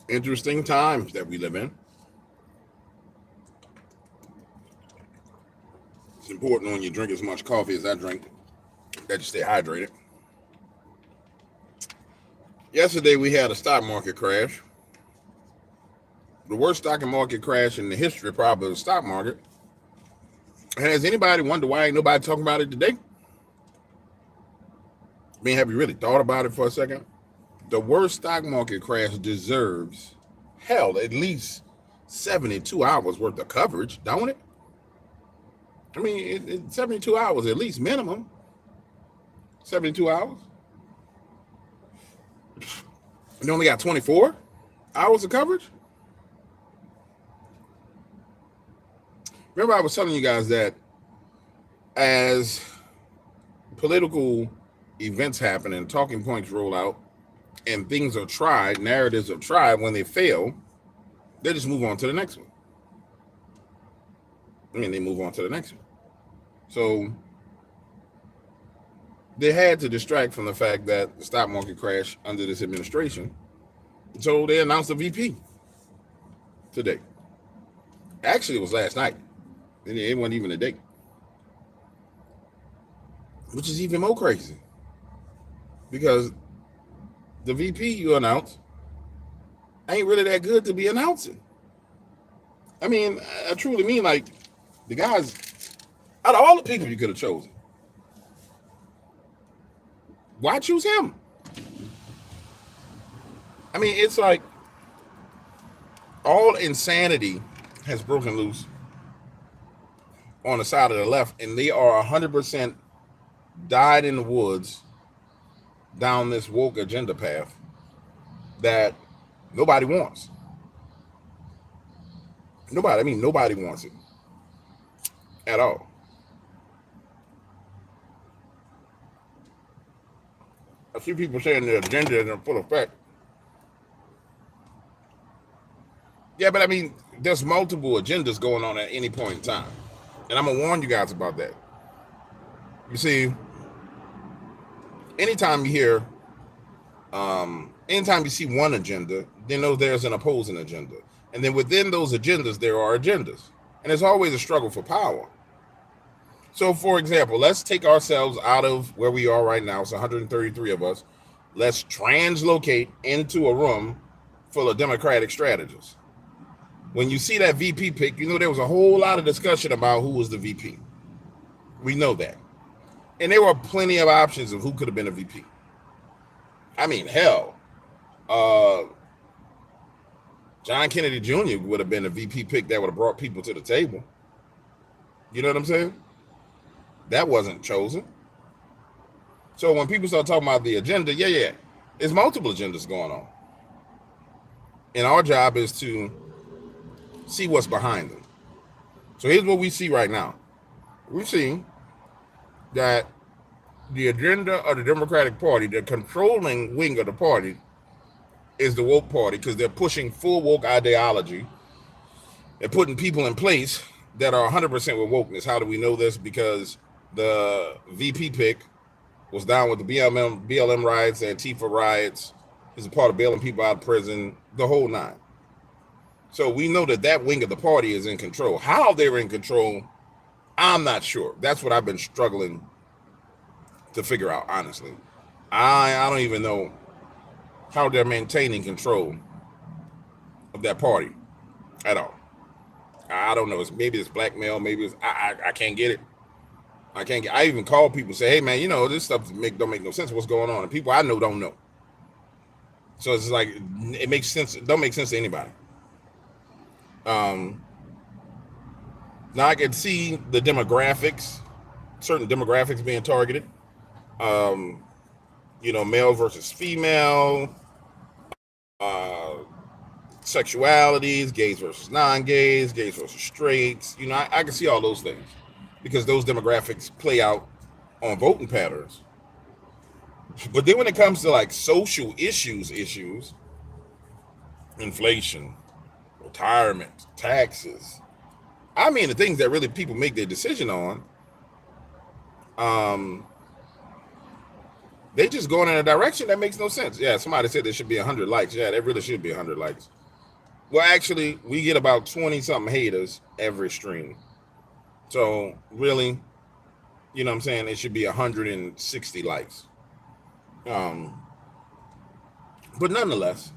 Interesting times that we live in. It's important when you drink as much coffee as I drink that you stay hydrated. Yesterday we had a stock market crash, the worst stock market crash in the history probably of the stock market. Has anybody wondered why ain't nobody talking about it today? I mean, have you really thought about it for a second? The worst stock market crash deserves, hell, at least 72 hours worth of coverage, don't it? I mean, 72 hours at least minimum. 72 hours. You only got 24 hours of coverage? Remember I was telling you guys that as political events happen and talking points roll out and things are tried, narratives are tried, when they fail, they just move on to the next one. I mean, they move on to the next one. So they had to distract from the fact that the stock market crashed under this administration. So they announced a VP today. Actually, it was last night. It wasn't even a date, which is even more crazy because the VP you announce ain't really that good to be announcing. I mean, I truly mean, like, the guys, out of all the people you could have chosen, why choose him? I mean, it's like all insanity has broken loose on the side of the left, and they are 100% dyed in the woods down this woke agenda path that nobody wants. Nobody wants it at all. I see people saying the agenda is in full effect. Yeah, but I mean, there's multiple agendas going on at any point in time. And I'm going to warn you guys about that. You see, anytime you hear, anytime you see one agenda, then there's an opposing agenda. And then within those agendas, there are agendas. And there's always a struggle for power. So, for example, let's take ourselves out of where we are right now. It's 133 of us. Let's translocate into a room full of Democratic strategists. When you see that VP pick, there was a whole lot of discussion about who was the VP. We know that. And there were plenty of options of who could have been a VP. I mean, hell, John Kennedy Jr. would have been a VP pick that would have brought people to the table. You know what I'm saying? That wasn't chosen. So when people start talking about the agenda, yeah, there's multiple agendas going on. And our job is to see what's behind them. So here's what we see right now. We see that the agenda of the Democratic Party, the controlling wing of the party, is the woke party because they're pushing full woke ideology. They're putting people in place that are 100% with wokeness. How do we know this? Because the VP pick was down with the BLM riots, Antifa riots. He's a part of bailing people out of prison, the whole nine. So we know that wing of the party is in control. How they're in control, I'm not sure. That's what I've been struggling to figure out, honestly. I don't even know how they're maintaining control of that party at all. I don't know. Maybe it's blackmail. Maybe it's I can't get it. I even call people and say, hey man, this stuff don't make no sense. What's going on? And people I know don't know. So it's like it makes sense. It don't make sense to anybody. Now I can see the demographics, certain demographics being targeted. Male versus female, sexualities, gays versus non-gays, gays versus straights. I can see all those things because those demographics play out on voting patterns. But then when it comes to like social issues, inflation, retirement, taxes, I mean the things that really people make their decision on, they just going in a direction that makes no sense. Yeah, somebody said there should be 100 likes. Yeah, there really should be 100 likes. Well, actually, we get about 20 something haters every stream. So really, you know what I'm saying? It should be 160 likes. Um, but nonetheless,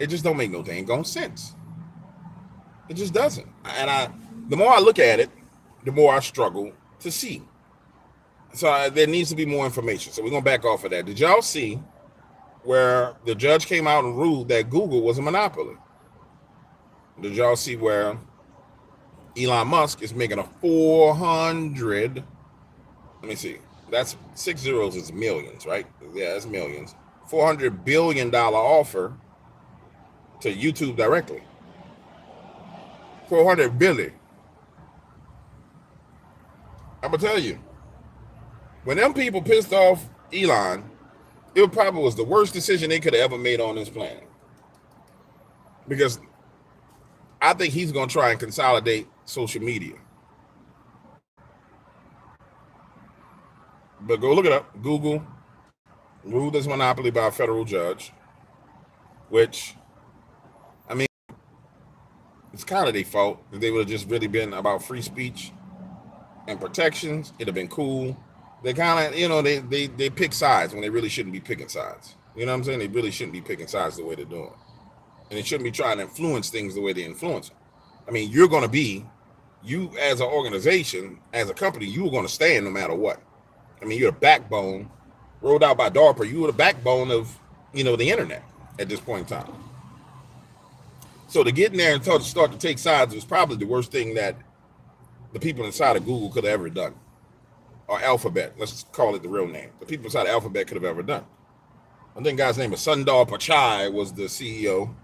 it just don't make no dang on sense. It just doesn't. And the more I look at it, the more I struggle to see. So there needs to be more information. So we're gonna back off of that. Did y'all see where the judge came out and ruled that Google was a monopoly? Did y'all see where Elon Musk is making a 400? Let me see. That's 6 zeros is millions, right? Yeah, that's millions. $400 billion offer to YouTube directly. 400 billion. I'm gonna tell you, when them people pissed off Elon, it probably was the worst decision they could have ever made on this planet. Because I think he's gonna try and consolidate social media. But go look it up. Google ruled as monopoly by a federal judge, which, I mean, it's kind of their fault. If they would have just really been about free speech and protections, it'd have been cool. They kind of, they pick sides when they really shouldn't be picking sides. You know what I'm saying? They really shouldn't be picking sides the way they're doing. And they shouldn't be trying to influence things the way they influence them. I mean, you as an organization, as a company, you were going to stand no matter what. I mean, you're the backbone, rolled out by DARPA, you were the backbone of, the internet at this point in time. So to get in there and start to take sides was probably the worst thing that the people inside of Google could have ever done. Or Alphabet, let's call it the real name. The people inside of Alphabet could have ever done. I think guy's name is Sundar Pichai was the CEO.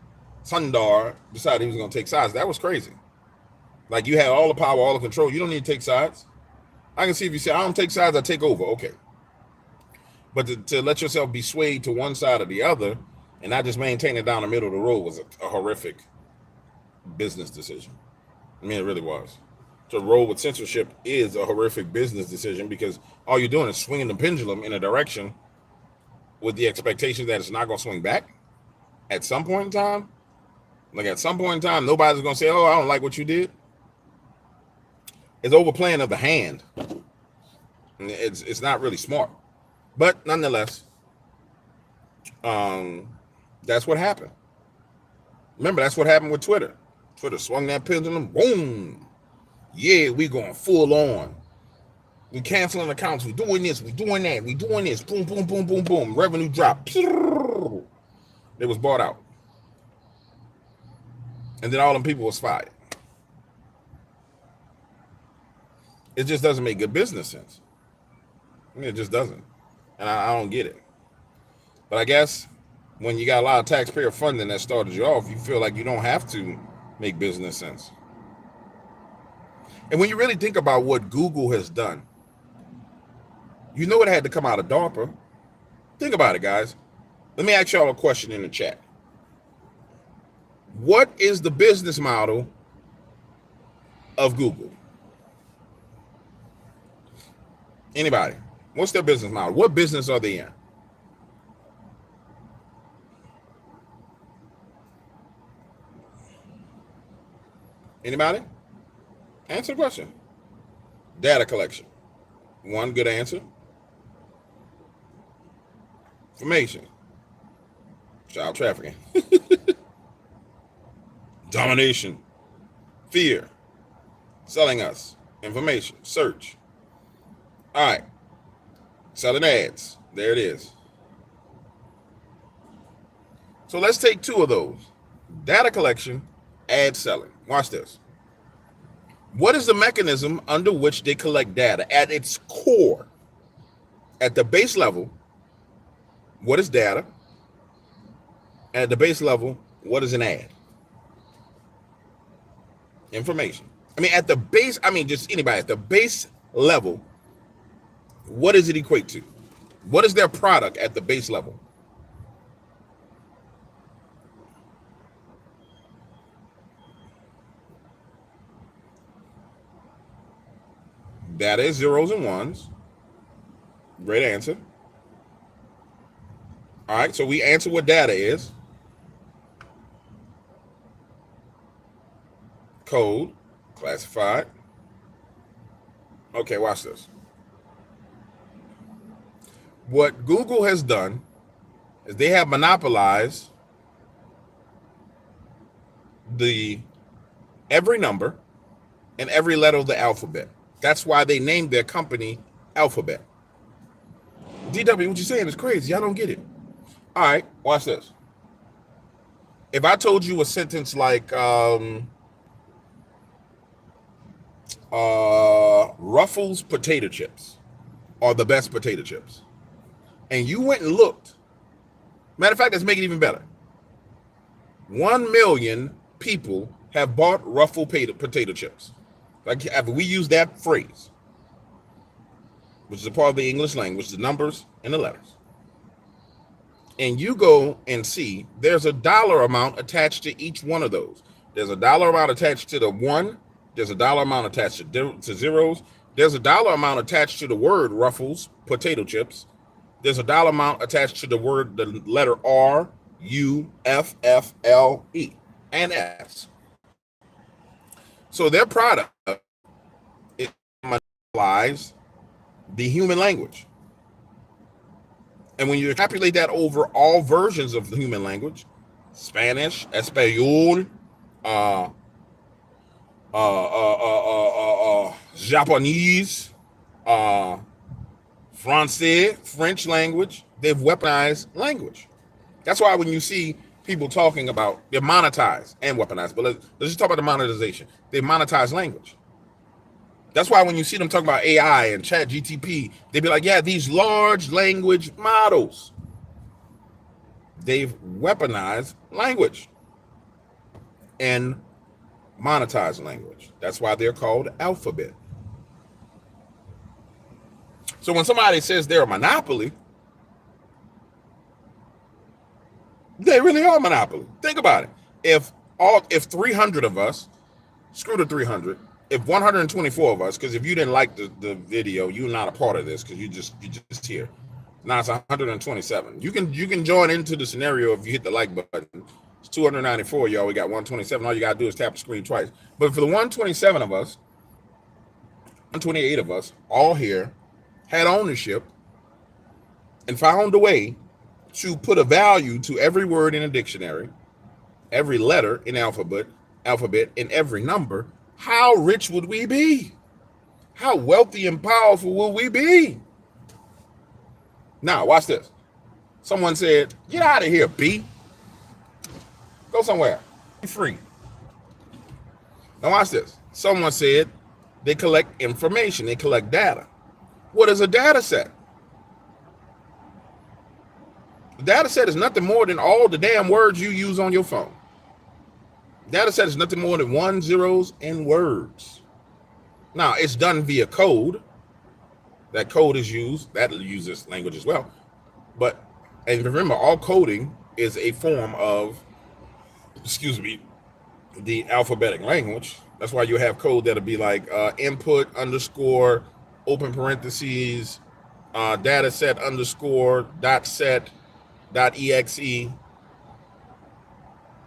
Sundar decided he was going to take sides. That was crazy. Like, you have all the power, all the control. You don't need to take sides. I can see if you say, I don't take sides, I take over. Okay. But to let yourself be swayed to one side or the other and not just maintain it down the middle of the road was a horrific business decision. I mean, it really was. To roll with censorship is a horrific business decision because all you're doing is swinging the pendulum in a direction with the expectation that it's not going to swing back at some point in time. Like, at some point in time, nobody's going to say, oh, I don't like what you did. It's overplaying of the hand. It's not really smart. But nonetheless, that's what happened. Remember, that's what happened with Twitter. Twitter swung that pendulum, boom. Yeah, we going full on. We canceling accounts. We doing this. We doing that. We doing this. Boom, boom, boom, boom, boom. Revenue drop. It was bought out. And then all them people was fired. It just doesn't make good business sense. I mean, it just doesn't. And I don't get it. But I guess when you got a lot of taxpayer funding that started you off, you feel like you don't have to make business sense. And when you really think about what Google has done, it had to come out of DARPA. Think about it, guys. Let me ask y'all a question in the chat. What is the business model of Google? Anybody? What's their business model? What business are they in? Anybody? Answer the question. Data collection. One good answer. Information. Child trafficking. Domination. Fear. Selling us. Information. Search. All right. Selling ads. There it is. So let's take two of those. Data collection, ad selling. Watch this. What is the mechanism under which they collect data? At its core, at the base level, what is data? At the base level, what is an ad? Information. I mean, at the base, just anybody, at the base level, what does it equate to? What is their product at the base level? Data is zeros and ones. Great answer. All right, so we answer what data is. code, classified. Okay, watch this. What Google has done is they have monopolized every number and every letter of the alphabet. That's why they named their company Alphabet. DW, what you saying is crazy. I don't get it. All right, watch this. If I told you a sentence like Ruffles potato chips are the best potato chips, and you went and looked, matter of fact, let's make it even better. 1 million people have bought Ruffles potato chips. Like, if we use that phrase, which is a part of the English language, the numbers and the letters, and you go and see there's a dollar amount attached to each one of those. There's a dollar amount attached to the one. There's a dollar amount attached to zeros. There's a dollar amount attached to the word Ruffles potato chips. There's a dollar amount attached to the letter R, U, F, F, L, E, and S. So their product, it monopolizes the human language. And when you extrapolate that over all versions of the human language, Spanish, Espanol, Japanese, Francais, French language, they've weaponized language. That's why when you see people talking about they're monetized and weaponized, but let's just talk about the monetization. They monetize language. That's why when you see them talking about AI and chat GTP, they be like, yeah, these large language models, they've weaponized language and monetized language. That's why they're called Alphabet. So when somebody says they're a monopoly, they really are a monopoly. Think about it. If 300 of us, screw the 300, if 124 of us, because if you didn't like the video, you're not a part of this because you just here. Now it's 127. You can join into the scenario if you hit the like button. It's 294, y'all. We got 127. All you gotta do is tap the screen twice. But for the 127 of us, 128 of us, all here, had ownership and found a way to put a value to every word in a dictionary, every letter in alphabet, and every number, how rich would we be? How wealthy and powerful will we be? Now, watch this. Someone said, get out of here, B. Go somewhere. Be free. Now, watch this. Someone said they collect information. They collect data. What is a data set? A data set is nothing more than all the damn words you use on your phone. Data set is nothing more than ones, zeros, and words. Now, it's done via code. That code is used. That uses language as well. And remember, all coding is a form of, the alphabetic language. That's why you have code that'll be like input underscore, open parentheses, data set underscore, dot set, dot exe,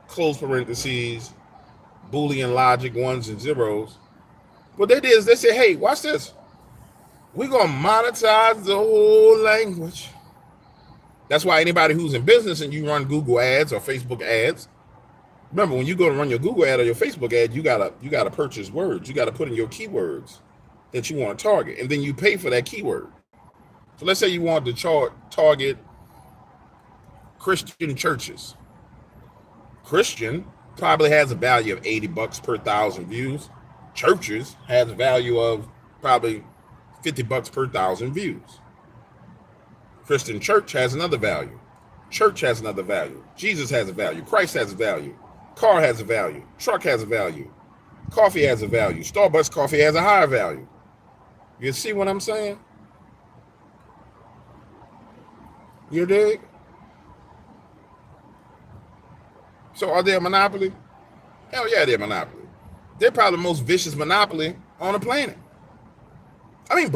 close parentheses, Boolean logic, ones and zeros. What they did is they said, hey, watch this. We're going to monetize the whole language. That's why anybody who's in business and you run Google ads or Facebook ads, remember when you go to run your Google ad or your Facebook ad, you gotta purchase words. You got to put in your keywords that you want to target, and then you pay for that keyword. So let's say you want to target Christian churches. Christian probably has a value of $80 per 1,000 views. Churches has a value of probably $50 per 1,000 views. Christian church has another value. Church has another value. Jesus has a value. Christ has a value. Car has a value. Truck has a value. Coffee has a value. Starbucks coffee has a higher value. You see what I'm saying? You dig? So are they a monopoly? Hell yeah, they're a monopoly. They're probably the most vicious monopoly on the planet. I mean,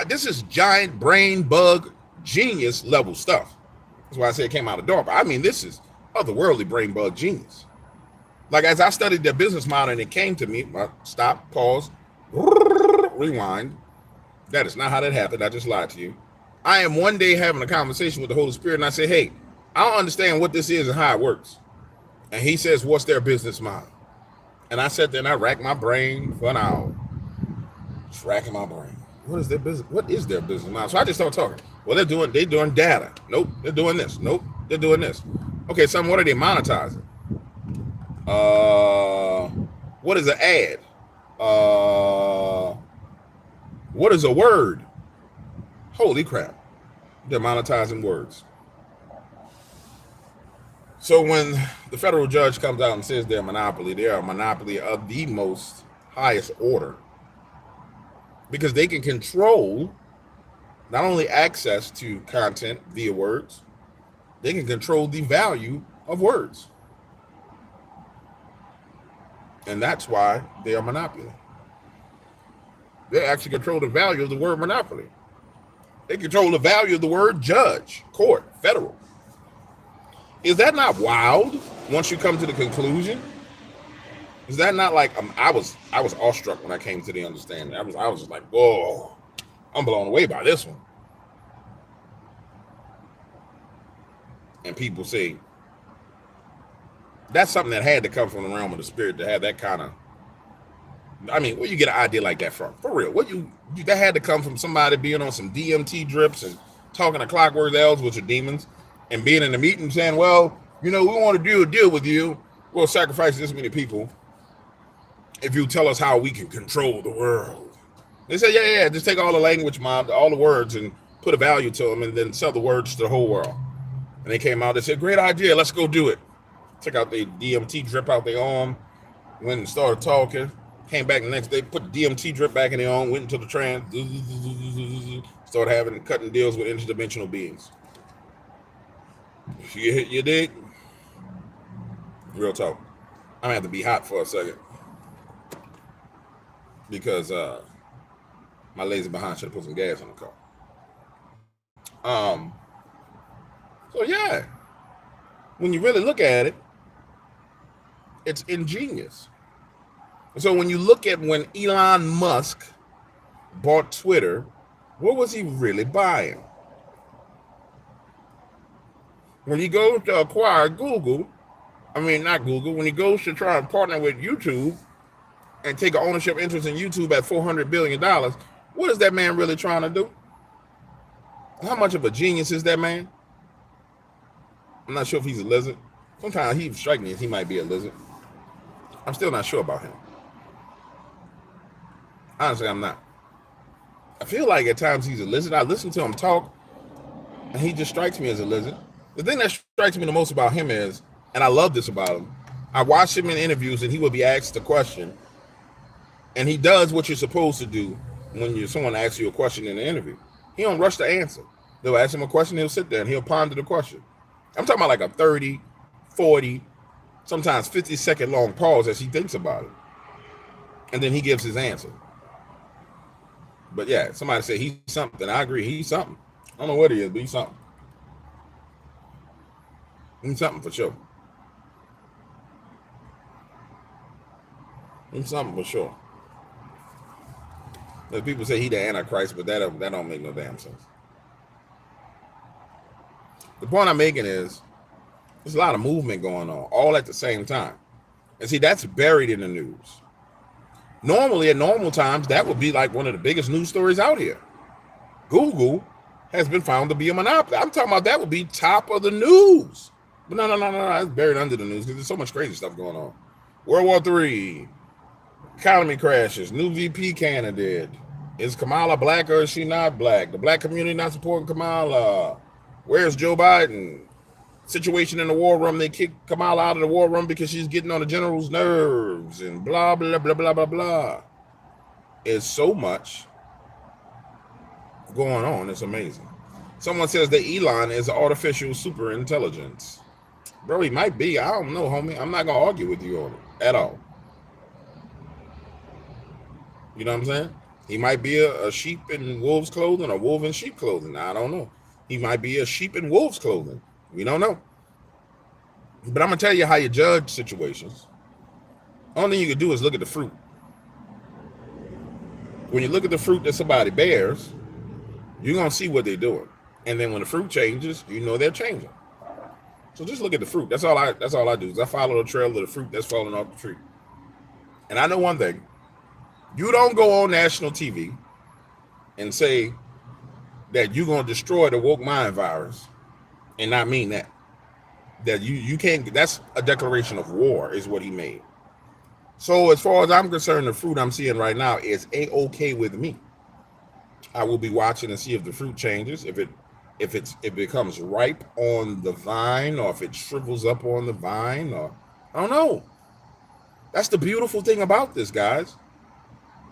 this is giant brain bug genius level stuff. That's why I say it came out of DARPA. I mean, this is otherworldly brain bug genius. Like, as I studied their business model and it came to me, stop, pause, rewind. That is not how that happened. I just lied to you. I am one day having a conversation with the Holy Spirit, and I say, hey, I don't understand what this is and how it works. And he says, what's their business model? And I sat there and I racked my brain for an hour. Just racking my brain. What is their business? What is their business model? So I just started talking. Well, they're doing data. Nope. They're doing this. Nope. They're doing this. Okay, son, what are they monetizing? What is an ad? What is a word? Holy crap. They're monetizing words. So when the federal judge comes out and says they're a monopoly, they are a monopoly of the most highest order. Because they can control not only access to content via words, they can control the value of words. And that's why they are monopoly. They actually control the value of the word monopoly. They control the value of the word judge, court, federal. Is that not wild once you come to the conclusion? Is that not like, I was awestruck when I came to the understanding. I was just like, whoa, I'm blown away by this one. And people say, that's something that had to come from the realm of the spirit to have that kind of, I mean, where you get an idea like that from? For real, that had to come from somebody being on some DMT drips and talking to clockwork elves, which are demons, and being in the meeting saying, well, we want to do a deal with you. We'll sacrifice this many people if you tell us how we can control the world. They say, yeah, just take all the language, mom, all the words, and put a value to them, and then sell the words to the whole world. And they came out, they said, great idea, let's go do it. Took out the DMT drip out their arm, went and started talking, came back the next day, put the DMT drip back in their arm, went into the trance, started cutting deals with interdimensional beings. You dig? Real talk. I'm gonna have to be hot for a second because my lazy behind should have put some gas on the car. So yeah, when you really look at it, it's ingenious. So when you look at when Elon Musk bought Twitter, what was he really buying? When he goes to acquire Google, when he goes to try and partner with YouTube and take an ownership interest in YouTube at $400 billion, what is that man really trying to do? How much of a genius is that man? I'm not sure if he's a lizard. Sometimes he strikes me as he might be a lizard. I'm still not sure about him. Honestly, I'm not. I feel like at times he's a lizard. I listen to him talk, and he just strikes me as a lizard. The thing that strikes me the most about him is, and I love this about him, I watch him in interviews, and he will be asked a question, and he does what you're supposed to do when someone asks you a question in an interview. He don't rush to answer. They'll ask him a question, he'll sit there, and he'll ponder the question. I'm talking about like a 30, 40, sometimes 50-second long pause as he thinks about it. And then he gives his answer. But yeah, somebody said he's something. I agree, he's something. I don't know what he is, but he's something. He's something for sure. He's something for sure. There's people say he the Antichrist, but that don't make no damn sense. The point I'm making is there's a lot of movement going on all at the same time. And see, that's buried in the news. Normally, at normal times, that would be like one of the biggest news stories out here. Google has been found to be a monopoly. I'm talking about that would be top of the news. But no, it's buried under the news because there's so much crazy stuff going on. World War III, economy crashes, new VP candidate. Is Kamala black or is she not black? The black community not supporting Kamala. Where's Joe Biden? Situation in the war room, they kicked Kamala out of the war room because she's getting on the general's nerves and blah, blah, blah, blah, blah, blah. It's so much going on. It's amazing. Someone says that Elon is artificial super intelligence. Bro, he might be. I don't know, homie. I'm not going to argue with you on it at all. You know what I'm saying? He might be a sheep in wolf's clothing or wolf in sheep clothing. I don't know. He might be a sheep in wolf's clothing. We don't know. But I'm going to tell you how you judge situations. Only thing you can do is look at the fruit. When you look at the fruit that somebody bears, you're gonna see what they're doing. And then when the fruit changes, you know they're changing. So just look at the fruit. That's all I do is I follow the trail of the fruit that's falling off the tree. And I know one thing. You don't go on national TV and say that you're gonna destroy the woke mind virus and not mean that. That you can't, that's a declaration of war, is what he made. So as far as I'm concerned, the fruit I'm seeing right now is A-OK with me. I will be watching and see if the fruit changes, if it becomes ripe on the vine, or if it shrivels up on the vine, or I don't know. That's the beautiful thing about this, guys.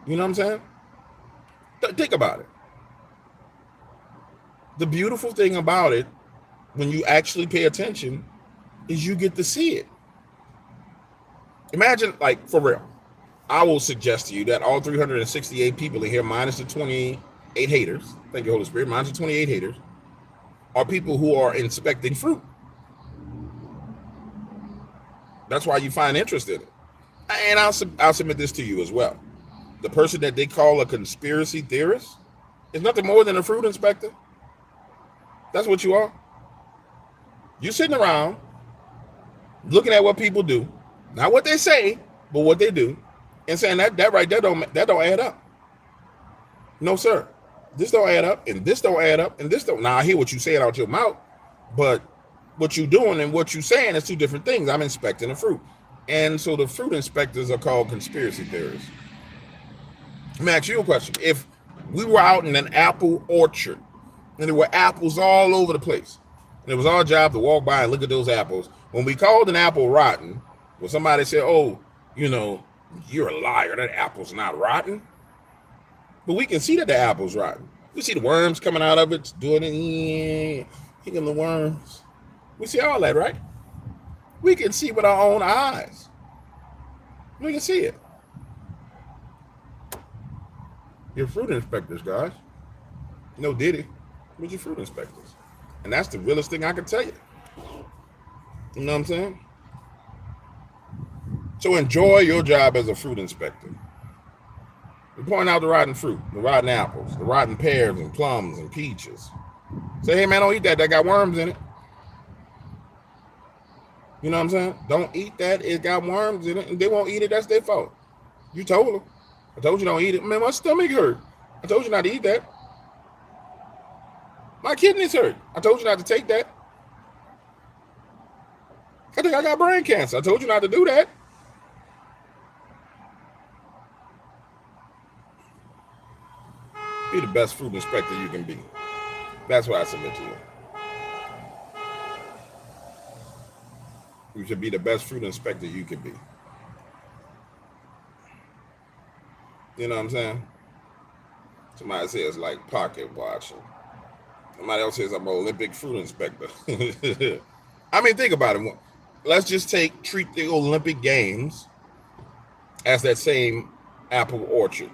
You know what I'm saying? Think about it. The beautiful thing about it, when you actually pay attention, is you get to see it. Imagine, like, for real, I will suggest to you that all 368 people in here, minus the 28 haters, thank you, Holy Spirit, minus the 28 haters, are people who are inspecting fruit. That's why you find interest in it. And I'll submit this to you as well. The person that they call a conspiracy theorist is nothing more than a fruit inspector. That's what you are. You're sitting around looking at what people do, not what they say, but what they do, and saying that right there don't add up. No, sir. This don't add up, and this don't add up, and this don't. Now I hear what you saying out your mouth, but what you doing and what you saying is two different things. I'm inspecting the fruit. And so the fruit inspectors are called conspiracy theorists. Let me ask you a question. If we were out in an apple orchard and there were apples all over the place, and it was our job to walk by and look at those apples, when we called an apple rotten, when somebody said, oh, you know, you're a liar, that apple's not rotten. But we can see that the apple's rotten. We see the worms coming out of it, doing it, kicking the worms. We see all that, right? We can see with our own eyes. We can see it. You're fruit inspectors, guys. No diddy, but you're fruit inspectors. And that's the realest thing I can tell you. You know what I'm saying? So enjoy your job as a fruit inspector. You point out the rotten fruit, the rotten apples, the rotten pears and plums and peaches. Say, hey man, don't eat that. That got worms in it. You know what I'm saying? Don't eat that. It got worms in it, and they won't eat it. That's their fault. You told them. I told you don't eat it. Man, my stomach hurt. I told you not to eat that. My kidneys hurt. I told you not to take that. I think I got brain cancer. I told you not to do that. Be the best fruit inspector you can be. That's what I submit to you. You should be the best fruit inspector you can be. You know what I'm saying? Somebody says like pocket watching. Somebody else says I'm an Olympic fruit inspector. I mean, think about it. Let's just treat the Olympic Games as that same apple orchard.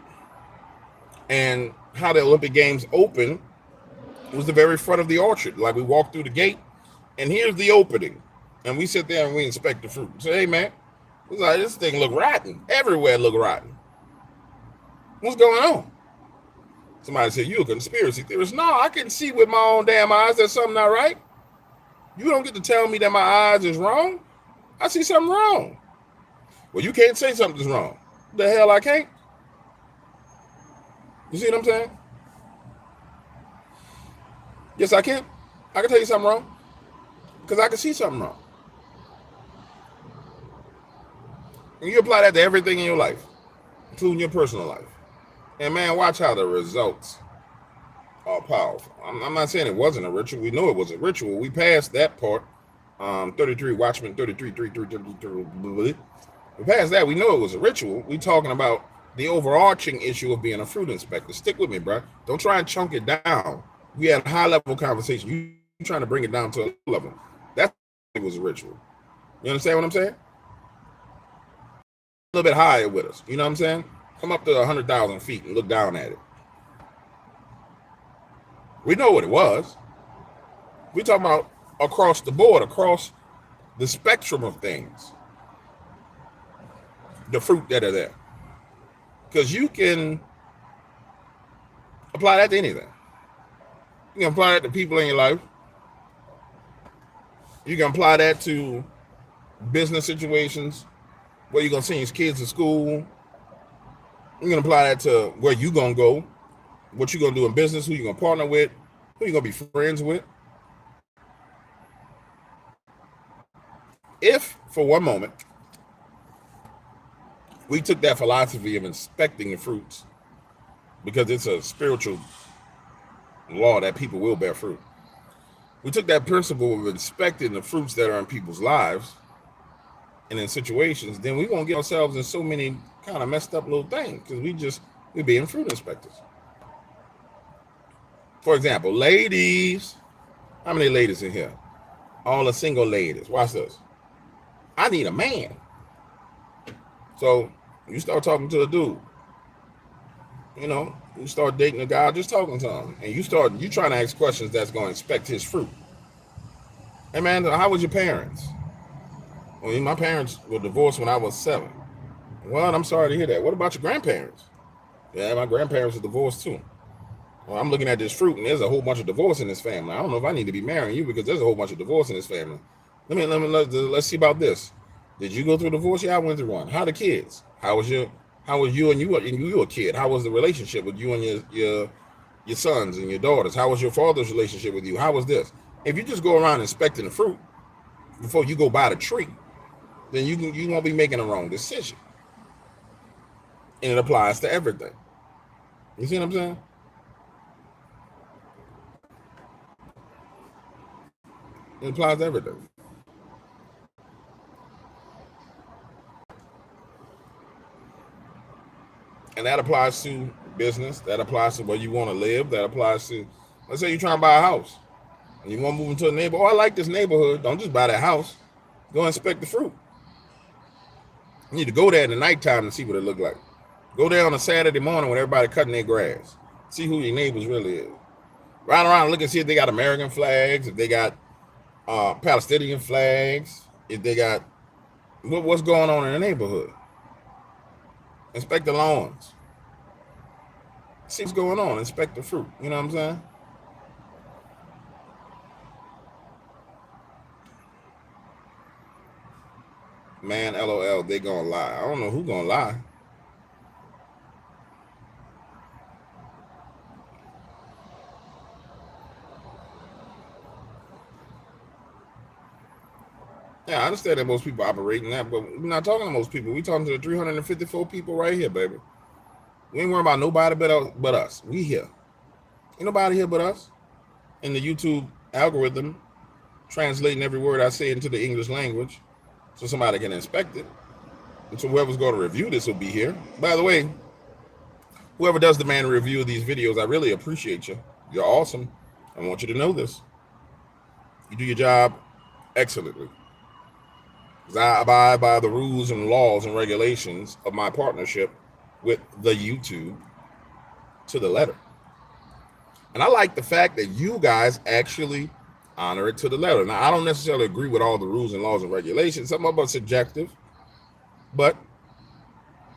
And how the Olympic Games opened was the very front of the orchard. Like we walk through the gate, and here's the opening. And we sit there and we inspect the fruit. Say, hey man, it's like this thing look rotten. Everywhere look rotten. What's going on? Somebody said, you a conspiracy theorist. No, I can see with my own damn eyes that something not right. You don't get to tell me that my eyes is wrong. I see something wrong. Well, you can't say something's wrong. The hell I can't. You see what I'm saying? Yes, I can. I can tell you something wrong. Because I can see something wrong. And you apply that to everything in your life, including your personal life. And man, watch how the results are powerful. I'm not saying it wasn't a ritual. We know it was a ritual. We passed that part. 33, Watchmen 33. We passed that. We know it was a ritual. We talking about the overarching issue of being a fruit inspector. Stick with me, bro. Don't try and chunk it down. We had a high-level conversation. You trying to bring it down to a level. That was a ritual. You understand what I'm saying? A little bit higher with us. You know what I'm saying? Come up to 100,000 feet and look down at it. We know what it was. We talking about across the board, across the spectrum of things. the fruit that are there. Because you can apply that to anything. You can apply that to people in your life. You can apply that to business situations, where you're going to send your kids to school. You can apply that to where you're going to go, what you're going to do in business, who you're going to partner with, who you're going to be friends with. If, for one moment, we took that philosophy of inspecting the fruits, because it's a spiritual law that people will bear fruit. We took that principle of inspecting the fruits that are in people's lives and in situations, then we won't get ourselves in so many kind of messed up little things, because we're being fruit inspectors. For example, ladies, how many ladies in here? All the single ladies. Watch this. I need a man. So you start talking to a dude. You start dating a guy, just talking to him, and you trying to ask questions that's going to inspect his fruit. Hey man, how was your parents? Well, my parents were divorced when I was 7. Well, I'm sorry to hear that. What about your grandparents? Yeah, my grandparents were divorced too. Well, I'm looking at this fruit, and there's a whole bunch of divorce in this family. I don't know if I need to be marrying you, because there's a whole bunch of divorce in this family. Let's see about this. Did you go through a divorce? Yeah, I went through one. How the kids? How was you and you a kid? How was the relationship with you and your sons and your daughters? How was your father's relationship with you? How was this? If you just go around inspecting the fruit before you go buy the tree, then you won't be making a wrong decision. And it applies to everything. You see what I'm saying? It applies to everything. And that applies to business. That applies to where you want to live. That applies to, let's say you're trying to buy a house and you want to move into a neighborhood. Oh, I like this neighborhood. Don't just buy that house. Go inspect the fruit. You need to go there in the nighttime and see what it look like. Go there on a Saturday morning when everybody cutting their grass. See who your neighbors really is. Ride around and look and see if they got American flags, if they got Palestinian flags, if they got what's going on in the neighborhood. Inspect the lawns. See what's going on. Inspect the fruit. You know what I'm saying? Man, LOL, they gonna lie. I don't know who gonna lie. Yeah, I understand that most people operate in that, but we're not talking to most people. We're talking to the 354 people right here, baby. We ain't worrying about nobody but us. We here. Ain't nobody here but us. And the YouTube algorithm translating every word I say into the English language so somebody can inspect it. And so whoever's going to review this will be here. By the way, whoever does the man review of these videos, I really appreciate you. You're awesome. I want you to know this. You do your job excellently. I abide by the rules and laws and regulations of my partnership with the YouTube to the letter. And I like the fact that you guys actually honor it to the letter. Now, I don't necessarily agree with all the rules and laws and regulations. Some of them are subjective. But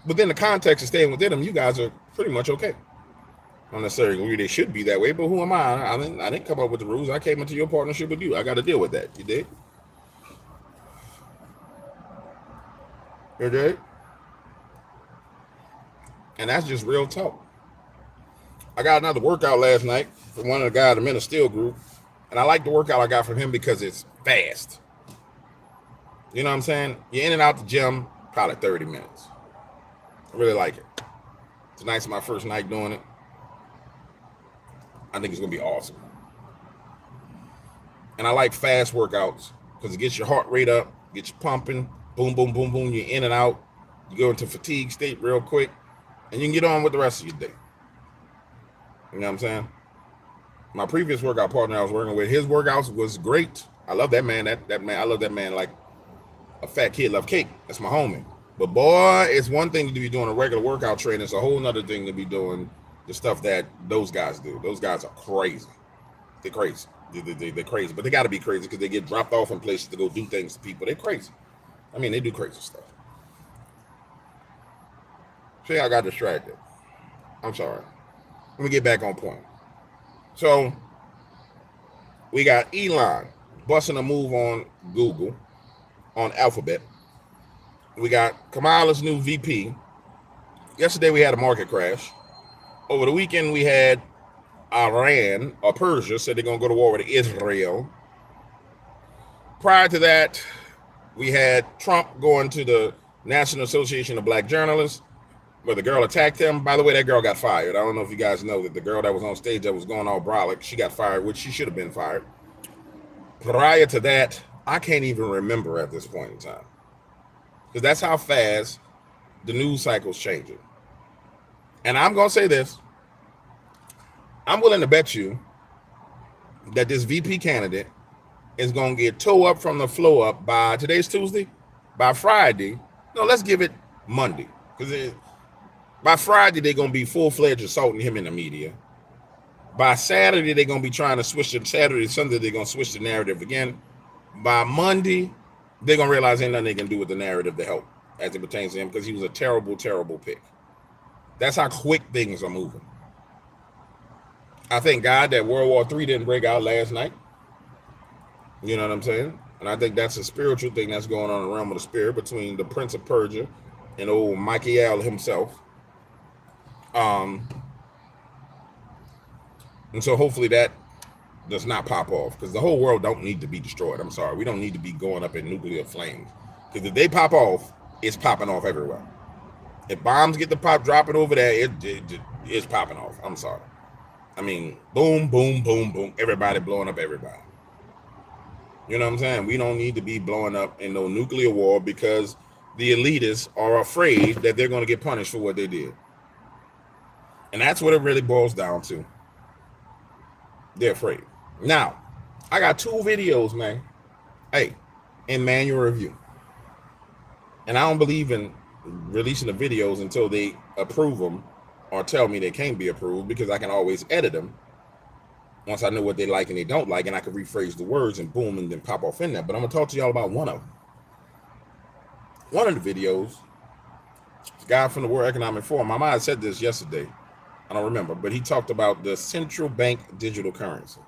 within the context of staying within them, you guys are pretty much okay. I don't necessarily agree they should be that way, but who am I? I didn't come up with the rules. I came into your partnership with you. I got to deal with that. You did? You did? And that's just real talk. I got another workout last night from one of the guys in the Men of Steel group, and I like the workout I got from him because it's fast. You know what I'm saying? You're in and out the gym, probably 30 minutes. I really like it. Tonight's my first night doing it. I think it's going to be awesome. And I like fast workouts because it gets your heart rate up, gets you pumping, boom, boom, boom, boom. You're in and out. You go into fatigue state real quick, and you can get on with the rest of your day. You know what I'm saying? My previous workout partner I was working with, his workouts was great. I love that man. That man, I love that man like a fat kid love cake. That's my homie. But boy, it's one thing to be doing a regular workout training. It's a whole nother thing to be doing the stuff that those guys do. Those guys are crazy. They're crazy. They're crazy. But they got to be crazy because they get dropped off in places to go do things to people. They're crazy. I mean, they do crazy stuff. See, I got distracted. I'm sorry. Let me get back on point. So we got Elon busting a move on Google, on Alphabet. We got Kamala's new VP. Yesterday we had a market crash. Over the weekend we had Iran or Persia said they're going to go to war with Israel. Prior to that, we had Trump going to the National Association of Black Journalists, where the girl attacked him. By the way, that girl got fired. I don't know if you guys know that the girl that was on stage that was going all brolic, she got fired, which she should have been fired. Prior to that, I can't even remember at this point in time, because that's how fast the news cycle's changing. And I'm going to say this. I'm willing to bet you that this VP candidate is going to get toe up from the flow up by, today's Tuesday, by Friday. No, let's give it Monday. Because by Friday, they're going to be full-fledged assaulting him in the media. By Saturday, they're going to be trying to switch the Saturday, Sunday, they're going to switch the narrative again. By Monday, they're going to realize ain't nothing they can do with the narrative to help as it pertains to him, because he was a terrible, terrible pick. That's how quick things are moving. I thank God that World War III didn't break out last night. You know what I'm saying? And I think that's a spiritual thing that's going on in the realm of the spirit between the Prince of Persia and old Michael himself. And so hopefully that does not pop off, because the whole world don't need to be destroyed. I'm sorry. We don't need to be going up in nuclear flames, because if they pop off, it's popping off everywhere. If bombs get the pop dropping over there, it's popping off. I'm sorry. I mean, boom, boom, boom, boom. Everybody blowing up everybody. You know what I'm saying? We don't need to be blowing up in no nuclear war, because the elitists are afraid that they're going to get punished for what they did. And that's what it really boils down to. They're afraid. Now, I got 2 videos, man. Hey, in manual review. And I don't believe in releasing the videos until they approve them or tell me they can't be approved, because I can always edit them once I know what they like and they don't like, and I can rephrase the words and boom, and then pop off in there. But I'm going to talk to y'all about one of them. One of the videos, the guy from the World Economic Forum, I might have said this yesterday, I don't remember, but he talked about the central bank digital currency.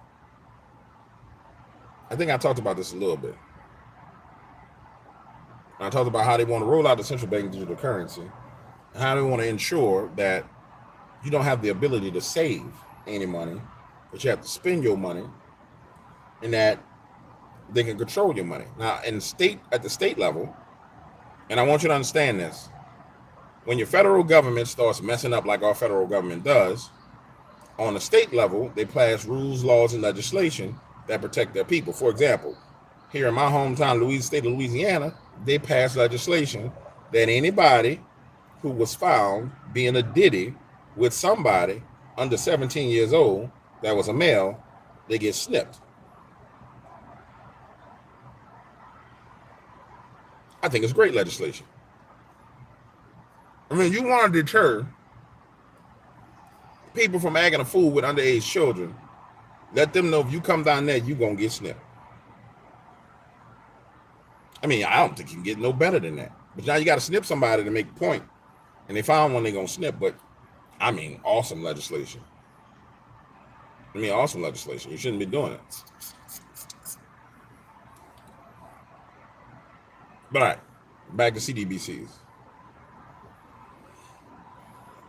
I think I talked about this a little bit. I talked about how they want to roll out the central bank digital currency, and how they want to ensure that you don't have the ability to save any money, but you have to spend your money, and that they can control your money. Now, at the state level, and I want you to understand this, when your federal government starts messing up like our federal government does, on the state level, they pass rules, laws, and legislation that protect their people. For example, here in my hometown, state of Louisiana, they passed legislation that anybody who was found being a diddy with somebody under 17 years old that was a male, they get snipped. I think it's great legislation. I mean, you want to deter people from acting a fool with underage children, let them know if you come down there, you're going to get snipped. I mean, I don't think you can get no better than that. But now you got to snip somebody to make a point. And they found one they're going to snip. But, I mean, awesome legislation. Awesome legislation. You shouldn't be doing it. But, all right, back to CDBCs.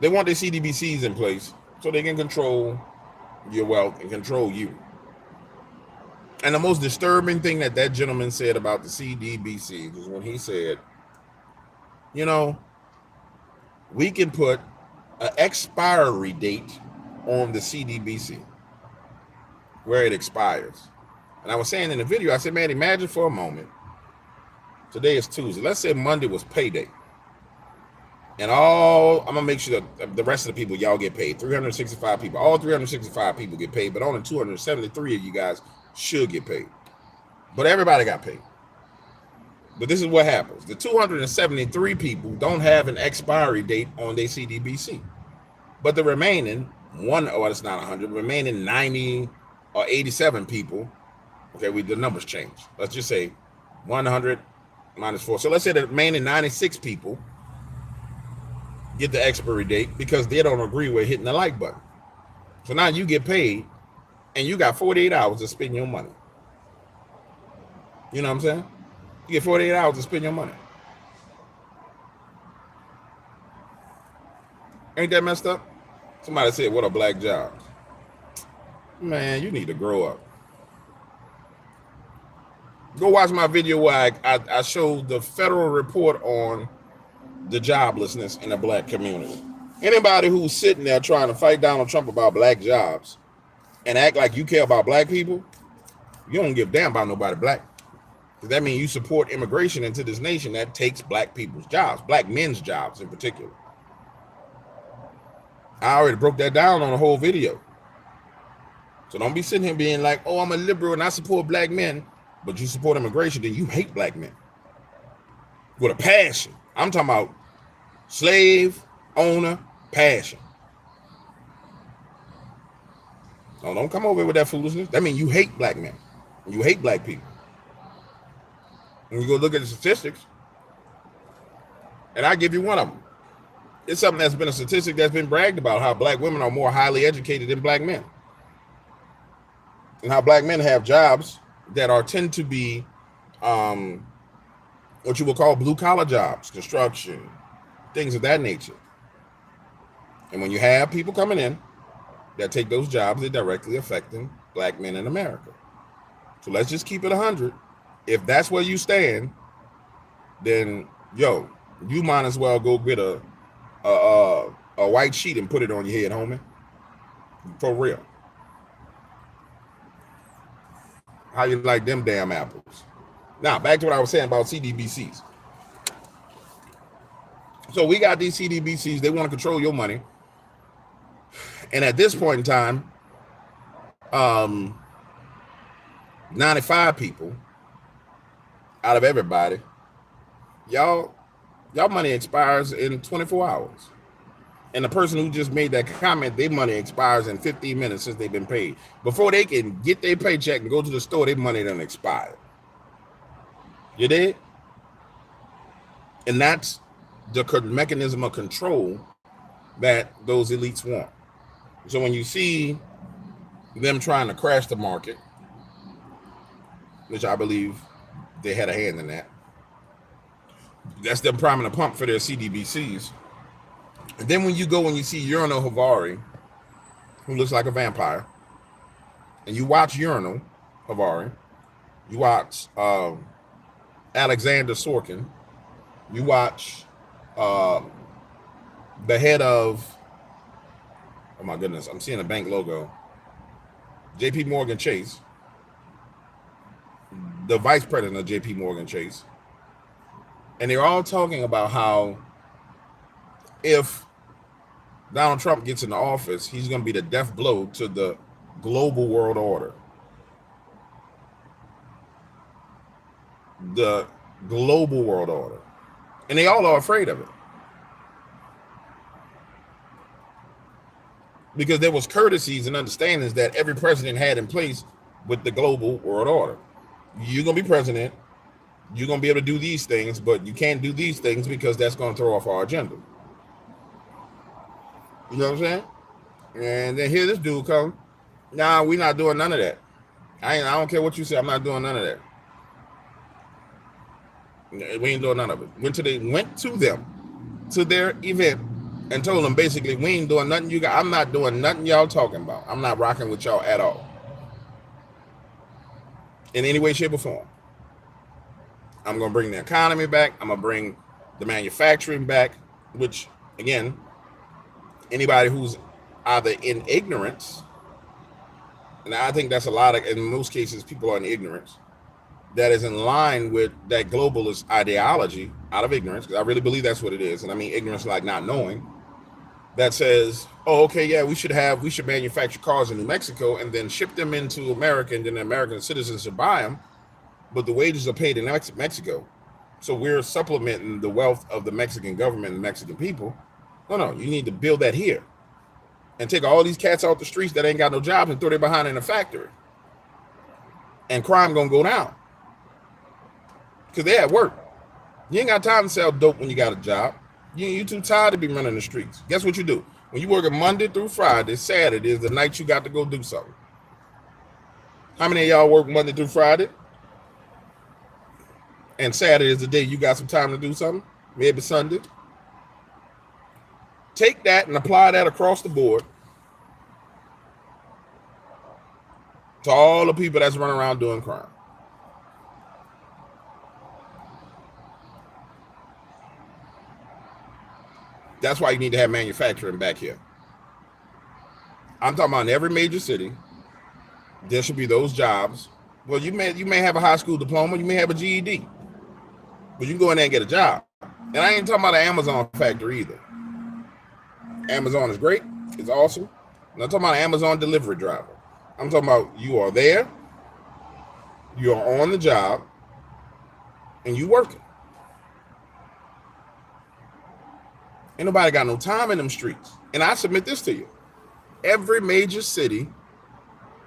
They want their CDBCs in place so they can control your wealth and control you. And the most disturbing thing that gentleman said about the CDBCs was when he said, you know, we can put an expiry date on the CDBC where it expires. And I was saying in the video, I said, man, imagine for a moment, today is Tuesday. Let's say Monday was payday. And I'm going to make sure that the rest of the people, y'all get paid. 365 people. All 365 people get paid, but only 273 of you guys should get paid. But everybody got paid. But this is what happens. The 273 people don't have an expiry date on their CDBC. But the remaining it's not 100, remaining 90 or 87 people, okay, the numbers change. Let's just say 100 minus 4. So let's say the remaining 96 people get the expiry date because they don't agree with hitting the like button. So now you get paid and you got 48 hours to spend your money. You know what I'm saying? You get 48 hours to spend your money. Ain't that messed up? Somebody said, what are black jobs? Man, you need to grow up. Go watch my video where I showed the federal report on the joblessness in the black community. Anybody who's sitting there trying to fight Donald Trump about black jobs and act like you care about black people, you don't give a damn about nobody black. Because that means you support immigration into this nation that takes black people's jobs, black men's jobs in particular. I already broke that down on the whole video. So don't be sitting here being like, oh, I'm a liberal and I support black men, but you support immigration, then you hate black men. With a passion. I'm talking about slave owner passion. No, don't come over here with that foolishness. That means you hate black men. You hate black people. And you go look at the statistics, and I give you one of them. It's something that's been a statistic that's been bragged about, how black women are more highly educated than black men. And how black men have jobs that tend to be what you would call blue collar jobs, construction, things of that nature. And when you have people coming in that take those jobs, they're directly affecting black men in America. So let's just keep it 100. If that's where you stand, then yo, you might as well go get a white sheet and put it on your head, homie. For real. How you like them damn apples? Now, back to what I was saying about CDBCs. So we got these CDBCs. They want to control your money. And at this point in time, 95 people out of everybody, y'all money expires in 24 hours. And the person who just made that comment, their money expires in 15 minutes since they've been paid. Before they can get their paycheck and go to the store, their money done expired. You did? And that's the mechanism of control that those elites want. So when you see them trying to crash the market, which I believe they had a hand in that, that's them priming the pump for their CDBCs. And then when you go and you see Urinal Havari, who looks like a vampire, and you watch Urinal Havari, you watch Alexander Sorkin, you watch the head of, oh my goodness, I'm seeing a bank logo, JP Morgan Chase, the vice president of JP Morgan Chase, and they're all talking about how if Donald Trump gets into office, he's going to be the death blow to the global world order. The global world order. And they all are afraid of it. Because there was courtesies and understandings that every president had in place with the global world order. You're going to be president. You're going to be able to do these things, but you can't do these things because that's going to throw off our agenda. You know what I'm saying? And then here this dude come. Nah, we're not doing none of that. I don't care what you say. I'm not doing none of that. We ain't doing none of it. Went to them to their event and told them basically, we ain't doing nothing. I'm not doing nothing y'all talking about. I'm not rocking with y'all at all. In any way, shape, or form. I'm going to bring the economy back. I'm going to bring the manufacturing back, which, again, anybody who's either in ignorance, and I think that's a lot of, in most cases, people are in ignorance, that is in line with that globalist ideology out of ignorance, because I really believe that's what it is. And I mean ignorance like not knowing, that says, oh, okay, yeah, we should manufacture cars in New Mexico and then ship them into America, and then American citizens should buy them, but the wages are paid in Mexico. So we're supplementing the wealth of the Mexican government and the Mexican people. No, you need to build that here and take all these cats off the streets that ain't got no jobs and throw them behind in a factory. And crime gonna go down. Because they at work. You ain't got time to sell dope when you got a job. You too tired to be running the streets. Guess what you do? When you work Monday through Friday, Saturday is the night you got to go do something. How many of y'all work Monday through Friday? And Saturday is the day you got some time to do something? Maybe Sunday. Take that and apply that across the board to all the people that's running around doing crime. That's why you need to have manufacturing back here. I'm talking about in every major city, there should be those jobs. Well, you may have a high school diploma, you may have a GED, but you can go in there and get a job. And I ain't talking about an Amazon factory either. Amazon is great, it's awesome. I'm not talking about an Amazon delivery driver. I'm talking about you are there, you are on the job, and you working. Ain't nobody got no time in them streets. And I submit this to you. Every major city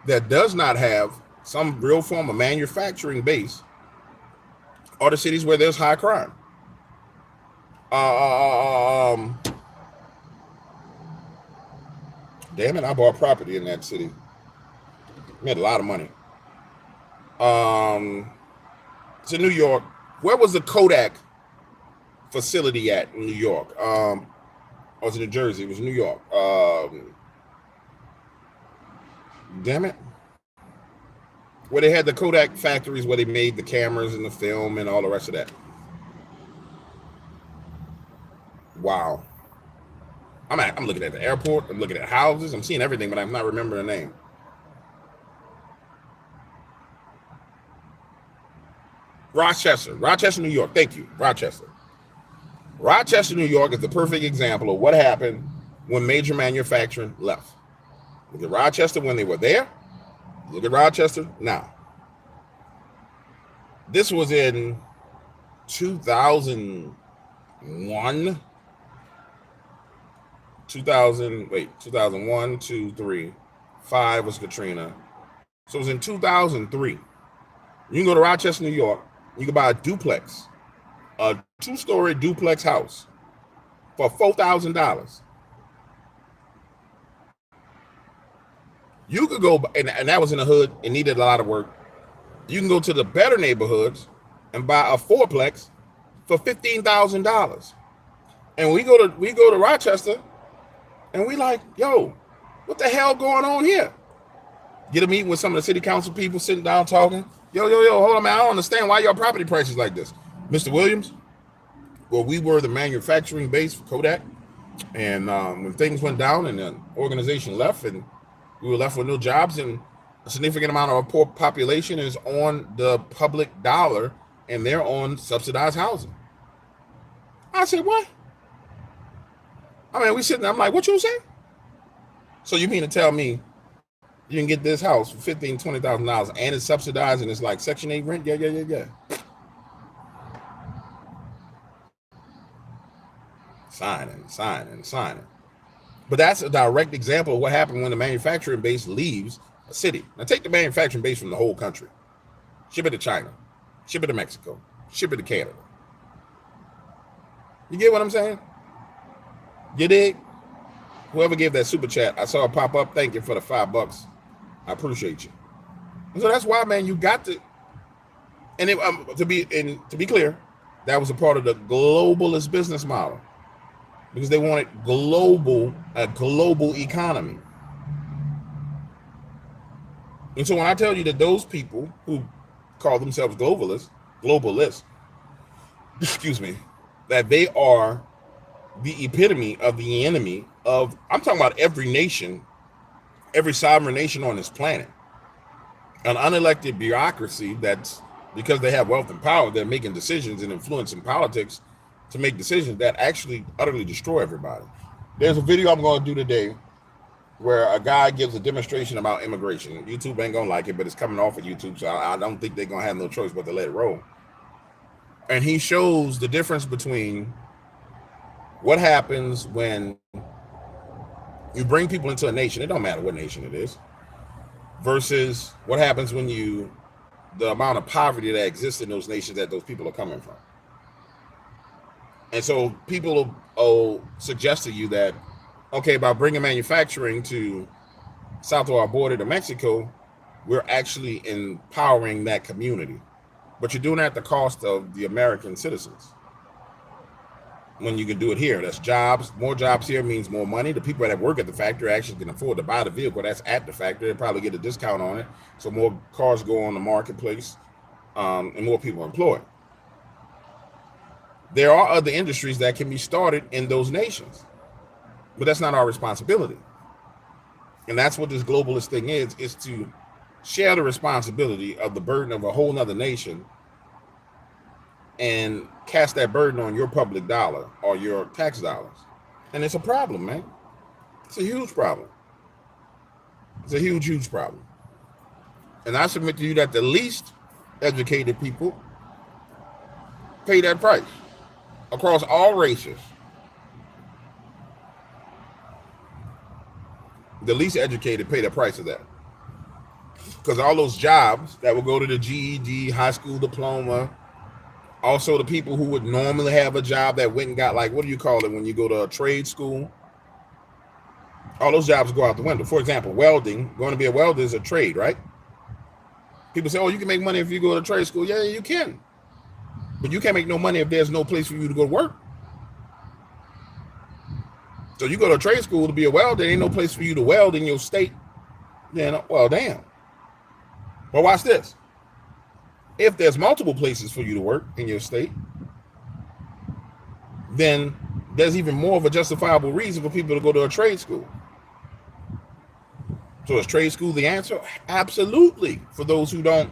that does not have some real form of manufacturing base are the cities where there's high crime. Damn it, I bought property in that city. Made a lot of money. It's in New York. Where was the Kodak facility at in New York? Or was it New Jersey? It was New York. Damn it. Where they had the Kodak factories where they made the cameras and the film and all the rest of that. Wow. I'm looking at the airport. I'm looking at houses. I'm seeing everything, but I'm not remembering the name. Rochester, New York. Thank you, Rochester. Rochester, New York is the perfect example of what happened when major manufacturing left. Look at Rochester when they were there. Look at Rochester now. This was in 2001. 2001, 2, 3, 5 was Katrina. So it was in 2003. You can go to Rochester, New York. You can buy a duplex, a 2-story duplex house for $4,000. You could go, and that was in the hood. It needed a lot of work. You can go to the better neighborhoods and buy a 4-plex for $15,000. And we go to Rochester, and we like, yo, what the hell going on here? Get a meeting with some of the city council people sitting down talking. Yo, hold on, man. I don't understand why your property prices like this. Mr. Williams, well, we were the manufacturing base for Kodak. And when things went down and the organization left and we were left with no jobs, and a significant amount of our poor population is on the public dollar and they're on subsidized housing. I said, what? I mean, we sitting there, I'm like, what you say? So you mean to tell me you can get this house for $15,000, $20,000 and it's subsidized and it's like Section 8 rent? Yeah. Signing. But that's a direct example of what happened when the manufacturing base leaves a city. Now take the manufacturing base from the whole country. Ship it to China. Ship it to Mexico. Ship it to Canada. You get what I'm saying? You dig? Whoever gave that super chat, I saw it pop up. Thank you for the $5. I appreciate you. And so that's why, man, you got to. And to be clear, that was a part of the globalist business model because they wanted a global economy. And so when I tell you that those people who call themselves globalists, excuse me, that they are the epitome of the enemy of, I'm talking about every nation, every sovereign nation on this planet, an unelected bureaucracy that's, because they have wealth and power, they're making decisions and influencing politics to make decisions that actually utterly destroy everybody. There's a video I'm going to do today where a guy gives a demonstration about immigration. YouTube ain't gonna like it, but it's coming off of YouTube, so I don't think they're gonna have no choice but to let it roll. And he shows the difference between what happens when you bring people into a nation, it don't matter what nation it is, versus what happens when the amount of poverty that exists in those nations that those people are coming from. And so people will suggest to you that, okay, by bringing manufacturing to south of our border to Mexico, we're actually empowering that community. But you're doing that at the cost of the American citizens. When you can do it here, that's jobs. More jobs here means more money. The people that work at the factory actually can afford to buy the vehicle that's at the factory. They probably get a discount on it. So more cars go on the marketplace, and more people are employed. There are other industries that can be started in those nations, but that's not our responsibility. And that's what this globalist thing is to share the responsibility of the burden of a whole nother nation and cast that burden on your public dollar or your tax dollars. And it's a problem, man. It's a huge problem. It's a huge, huge problem. And I submit to you that the least educated people pay that price across all races. The least educated pay the price of that. Because all those jobs that will go to the GED, high school diploma, also the people who would normally have a job that went and got, like, what do you call it when you go to a trade school? All those jobs go out the window. For example, welding, going to be a welder is a trade, right? People say, oh, you can make money if you go to trade school. Yeah, you can. But you can't make no money if there's no place for you to go to work. So you go to trade school to be a welder, there ain't no place for you to weld in your state. Then, well, damn. But watch this. If there's multiple places for you to work in your state, then there's even more of a justifiable reason for people to go to a trade school. So is trade school the answer? Absolutely. For those who don't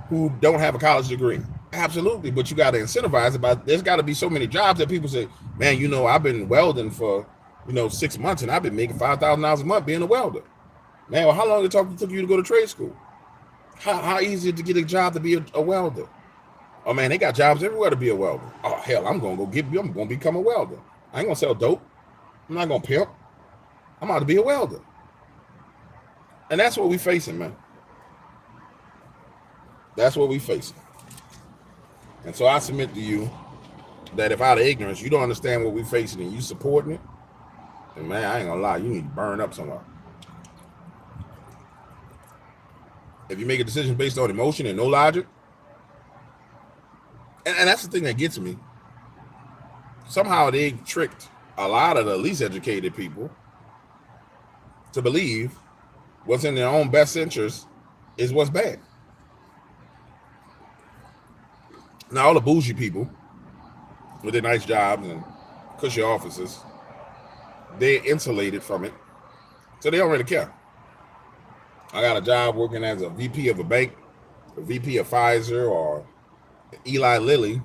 have a college degree. Absolutely. But you got to incentivize it. There's got to be so many jobs that people say, man, I've been welding for 6 months and I've been making $5,000 a month being a welder. Man, well, how long it took you to go to trade school? How easy is it to get a job to be a welder? Oh man, they got jobs everywhere to be a welder. Oh hell, I'm gonna become a welder. I ain't gonna sell dope. I'm not gonna pimp. I'm out to be a welder. And that's what we facing, man. That's what we facing. And so I submit to you that if out of ignorance you don't understand what we facing and you supporting it, then man, I ain't gonna lie, you need to burn up somewhere. If you make a decision based on emotion and no logic, and that's the thing that gets me. Somehow they tricked a lot of the least educated people to believe what's in their own best interest is what's bad. Now all the bougie people with their nice jobs and cushy offices, they're insulated from it, so they don't really care. I got a job working as a VP of a bank, a VP of Pfizer, or Eli Lilly.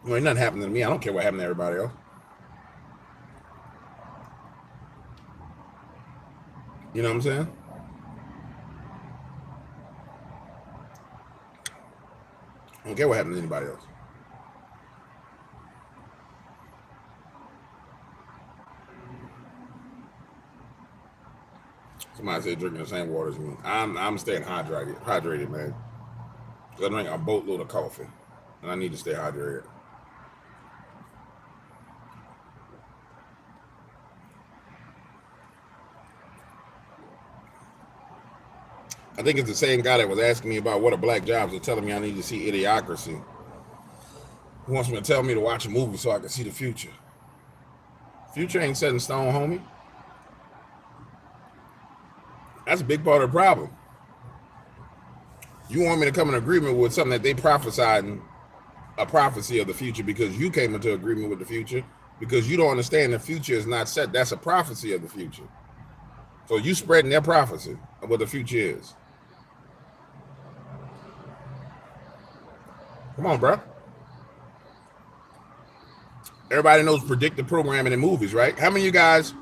Ain't nothing happening to me. I don't care what happened to everybody else. You know what I'm saying? I don't care what happened to anybody else. Somebody said drinking the same water as me. I'm staying hydrated, man. I drink a boatload of coffee, and I need to stay hydrated. I think it's the same guy that was asking me about what are black jobs and telling me I need to see Idiocracy. He wants me to tell me to watch a movie so I can see the future. Future ain't set in stone, homie. That's a big part of the problem. You want me to come in agreement with something that they prophesied, a prophecy of the future, because you came into agreement with the future, because you don't understand the future is not set. That's a prophecy of the future. So you spreading their prophecy of what the future is. Come on, bro. Everybody knows predictive programming in movies, right? How many of you guys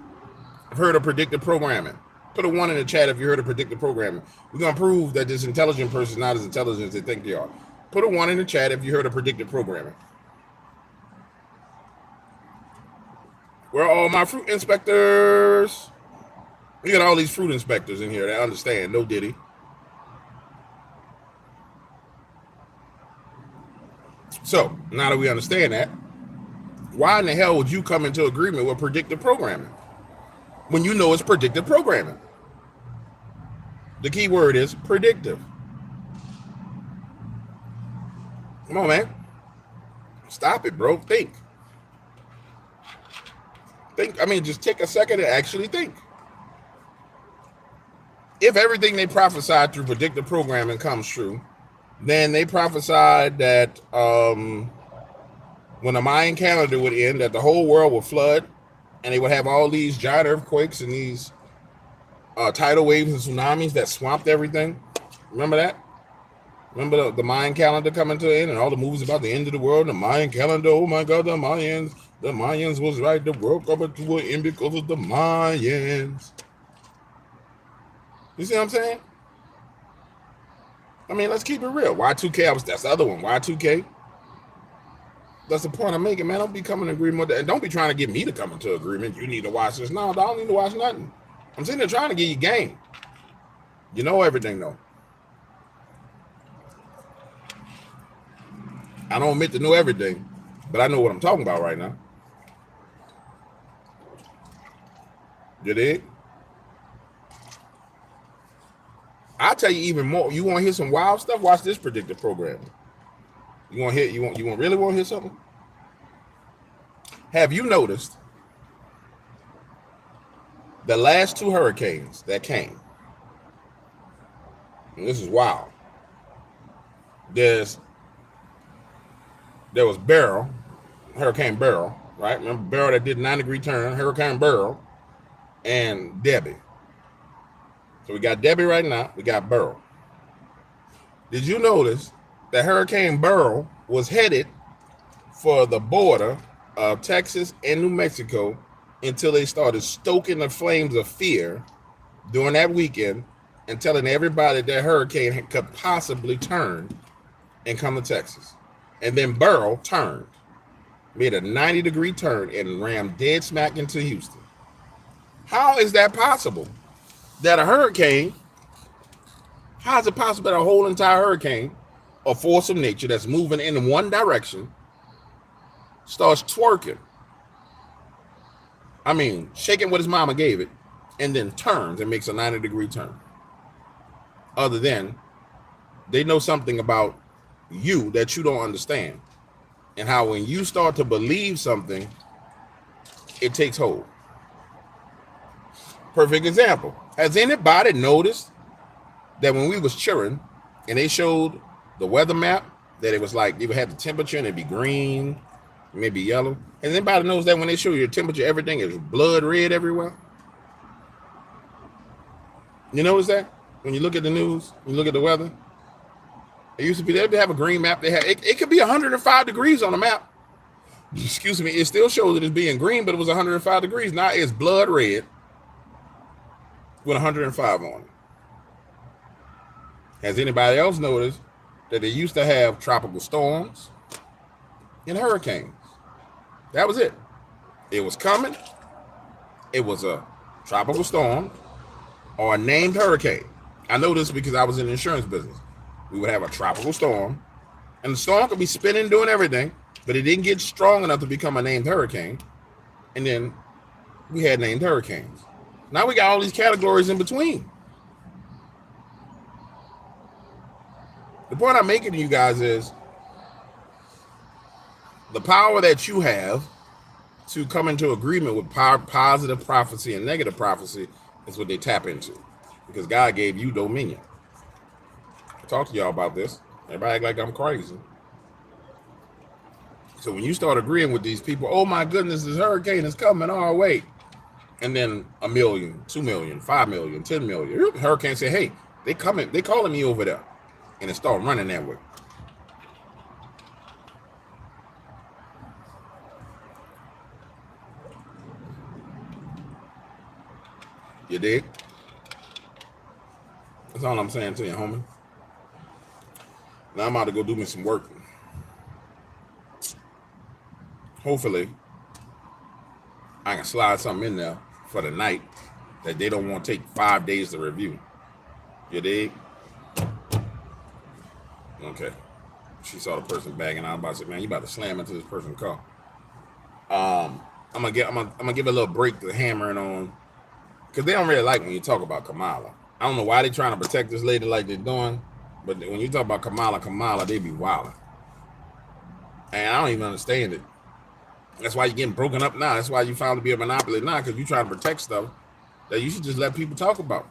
have heard of predictive programming? Put a 1 in the chat if you heard of predictive programming. We're going to prove that this intelligent person is not as intelligent as they think they are. Put a 1 in the chat if you heard of predictive programming. Where are all my fruit inspectors? We got all these fruit inspectors in here that understand. No diddy. So, now that we understand that, Why in the hell would you come into agreement with predictive programming when you know it's predictive programming? The key word is predictive. Come on, man. Stop it, bro. Think. I mean, just take a second and actually think. If everything they prophesied through predictive programming comes true, then they prophesied that when the Mayan calendar would end, that the whole world would flood, and they would have all these giant earthquakes and these tidal waves and tsunamis that swamped everything. Remember that? Remember the Mayan calendar coming to an end and all the movies about the end of the world? The Mayan calendar, oh my God, the Mayans was right. The world coming to an end because of the Mayans. You see what I'm saying? I mean, let's keep it real. Y2K, that's the other one. Y2K. That's the point I'm making, man. Don't be coming to agreement with that. And don't be trying to get me to come into agreement. You need to watch this. No, I don't need to watch nothing. I'm sitting there trying to get you game. You know everything, though. I don't admit to know everything, but I know what I'm talking about right now. You dig? I'll tell you even more. You want to hear some wild stuff? Watch this predictive program. You want really want to hear something? Have you noticed the last two hurricanes that came? And this is wild. There was Beryl, Hurricane Beryl, right? Remember Beryl that did 9-degree turn, Hurricane Beryl, and Debbie. So we got Debbie right now. We got Beryl. Did you notice that Hurricane Beryl was headed for the border of Texas and New Mexico until they started stoking the flames of fear during that weekend and telling everybody that hurricane could possibly turn and come to Texas? And then Beryl turned, made a 90-degree turn and rammed dead smack into Houston. How is that possible? That a hurricane, how is it possible that a whole entire hurricane, a force of nature that's moving in one direction, starts twerking? I mean, shaking what his mama gave it, and then turns and makes a 90-degree turn. Other than they know something about you that you don't understand, and how when you start to believe something, it takes hold. Perfect example. Has anybody noticed that when we was cheering and they showed the weather map, that it was like you would have the temperature and it'd be green, maybe yellow? Has anybody noticed that when they show you your temperature, everything is blood red everywhere? You notice that? When you look at the news, you look at the weather, it used to be, they'd have a green map. They had it could be 105 degrees on the map. Excuse me, it still shows it as being green, but it was 105 degrees. Now it's blood red with 105 on it. Has anybody else noticed that they used to have tropical storms and hurricanes? That was it. It was coming. It was a tropical storm or a named hurricane. I know this because I was in the insurance business. We would have a tropical storm, and the storm could be spinning, doing everything, but it didn't get strong enough to become a named hurricane. And then we had named hurricanes. Now we got all these categories in between. The point I'm making to you guys is the power that you have to come into agreement with positive prophecy and negative prophecy is what they tap into, because God gave you dominion. I talked to y'all about this. Everybody act like I'm crazy. So when you start agreeing with these people, oh my goodness, this hurricane is coming our way. And then 1 million, 2 million, 5 million, 10 million. Hurricane say, hey, they coming, they calling me over there. And it start running that way. You dig? That's all I'm saying to you, homie. Now I'm about to go do me some work. Hopefully, I can slide something in there for the night that they don't want to take 5 days to review. You dig? Okay. She saw the person bagging out. I'm about to say, man, you about to slam into this person's car. I'm gonna give a little break to hammering on, because they don't really like when you talk about Kamala. I don't know why they're trying to protect this lady like they're doing, but when you talk about Kamala, they be wilding. And I don't even understand it. That's why you're getting broken up now. That's why you found to be a monopoly now, because you're trying to protect stuff that you should just let people talk about.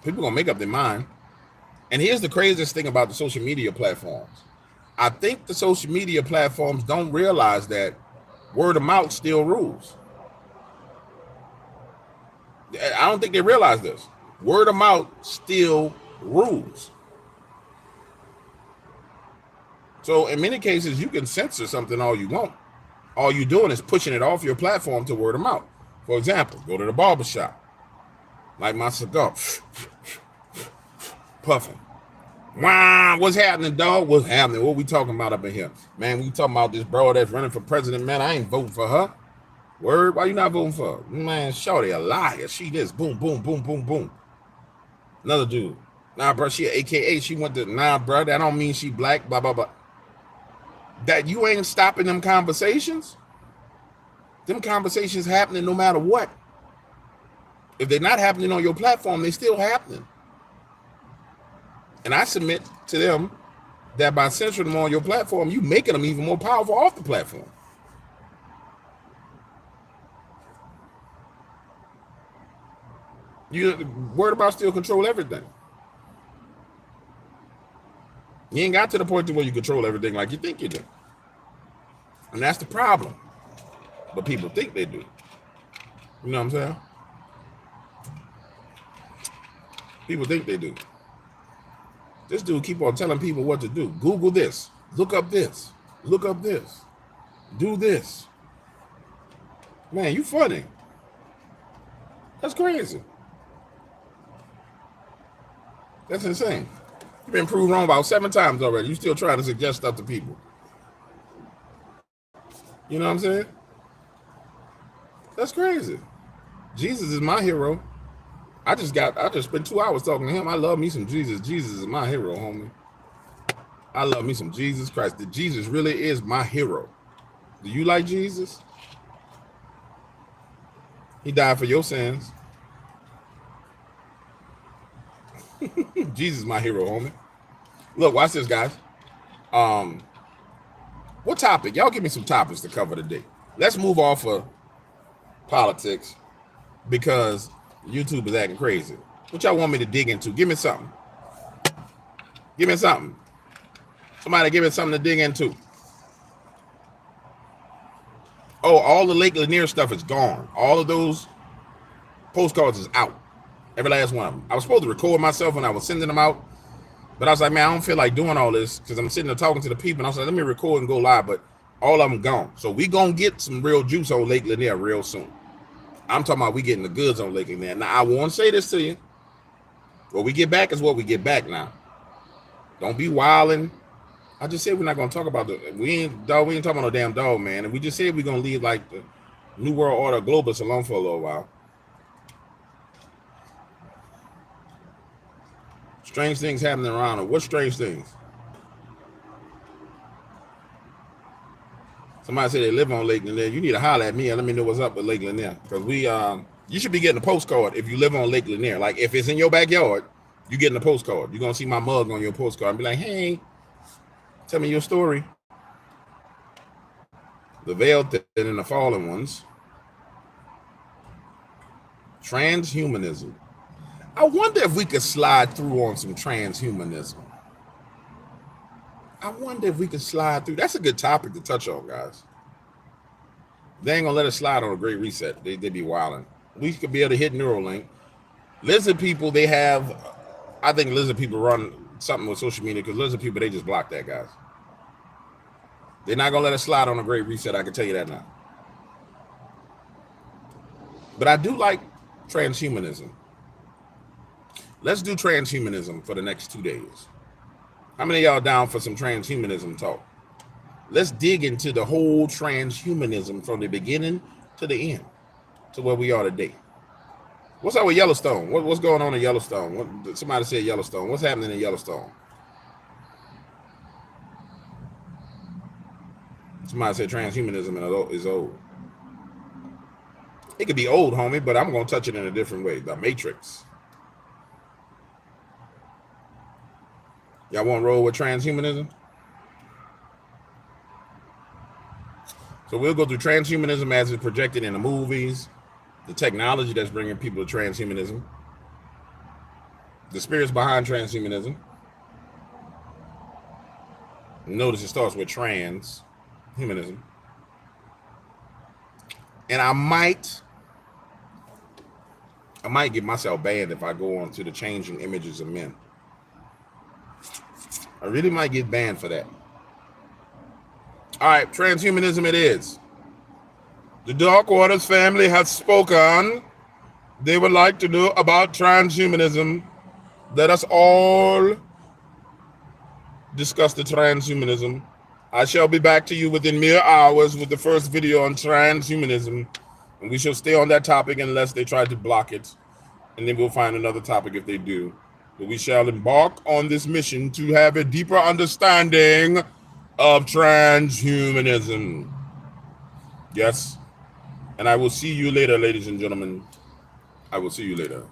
People gonna make up their mind. And here's the craziest thing about the social media platforms. I think the social media platforms don't realize that word of mouth still rules. I don't think they realize this. Word of mouth still rules. So in many cases, you can censor something all you want. All you're doing is pushing it off your platform to word of mouth. For example, go to the barbershop. Light my cigar. Puffing. Wow, what's happening, dog? What's happening? What we talking about up in here? Man, we talking about this bro that's running for president. Man, I ain't voting for her. Word, why you not voting for her? Man, shorty a liar. She this. Boom, boom, boom, boom, boom. Another dude. Nah, bro, she AKA. She went to, nah, bro, that don't mean she black, blah, blah, blah. That you ain't stopping them conversations? Them conversations happening no matter what. If they're not happening on your platform, they still happening. And I submit to them that by censoring them on your platform, you making them even more powerful off the platform. Word about still control everything. You ain't got to the point to where you control everything like you think you do. And that's the problem. But people think they do. You know what I'm saying? People think they do. This dude keep on telling people what to do. Google this. Look up this. Look up this. Do this. Man, you funny. That's crazy. That's insane. You've been proved wrong about 7 times already. You still trying to suggest stuff to people. You know what I'm saying? That's crazy. Jesus is my hero. I just spent 2 hours talking to him. I love me some Jesus. Jesus is my hero, homie. I love me some Jesus Christ. Jesus really is my hero. Do you like Jesus? He died for your sins. Jesus is my hero, homie. Look, watch this, guys. What topic? Y'all give me some topics to cover today. Let's move off of politics because YouTube is acting crazy. What y'all want me to dig into? Give me something. Give me something. Somebody give me something to dig into. Oh, all the Lake Lanier stuff is gone. All of those postcards is out. Every last one of them. I was supposed to record myself when I was sending them out, but I was like, man, I don't feel like doing all this because I'm sitting there talking to the people. And I was like, let me record and go live, but all of them gone. So we gonna get some real juice on Lake Lanier real soon. I'm talking about we getting the goods on Lake Lanier. Now, I won't say this to you. What we get back is what we get back now. Don't be wilding. I just said we're not gonna talk about we ain't talking about no damn dog, man. And we just said we're gonna leave like the New World Order Globus alone for a little while. Strange things happening around her. What strange things? Somebody said they live on Lake Lanier. You need to holler at me and let me know what's up with Lake Lanier. Because you should be getting a postcard if you live on Lake Lanier. Like if it's in your backyard, you're getting a postcard. You're gonna see my mug on your postcard and be like, hey, tell me your story. The veiled thin and the fallen ones. Transhumanism. I wonder if we could slide through on some transhumanism. I wonder if we could slide through. That's a good topic to touch on, guys. They ain't gonna let us slide on a great reset. They be wilding. We could be able to hit Neuralink. Lizard people, they have, I think lizard people run something with social media because lizard people, they just block that, guys. They're not gonna let us slide on a great reset. I can tell you that now. But I do like transhumanism. Let's do transhumanism for the next 2 days. How many of y'all down for some transhumanism talk? Let's dig into the whole transhumanism from the beginning to the end, to where we are today. What's up with Yellowstone? What's going on in Yellowstone? Somebody said Yellowstone. What's happening in Yellowstone? Somebody said transhumanism is old. It could be old, homie, but I'm going to touch it in a different way. The Matrix. Y'all want to roll with transhumanism? So we'll go through transhumanism as it's projected in the movies, the technology that's bringing people to transhumanism, the spirits behind transhumanism. Notice it starts with transhumanism. And I might get myself banned if I go on to the changing images of men. I really might get banned for that. All right, transhumanism it is. The Dark Waters family has spoken. They would like to know about transhumanism. Let us all discuss the transhumanism. I shall be back to you within mere hours with the first video on transhumanism. And we shall stay on that topic unless they try to block it. And then we'll find another topic if they do. But we shall embark on this mission to have a deeper understanding of transhumanism. Yes. And I will see you later, ladies and gentlemen. I will see you later.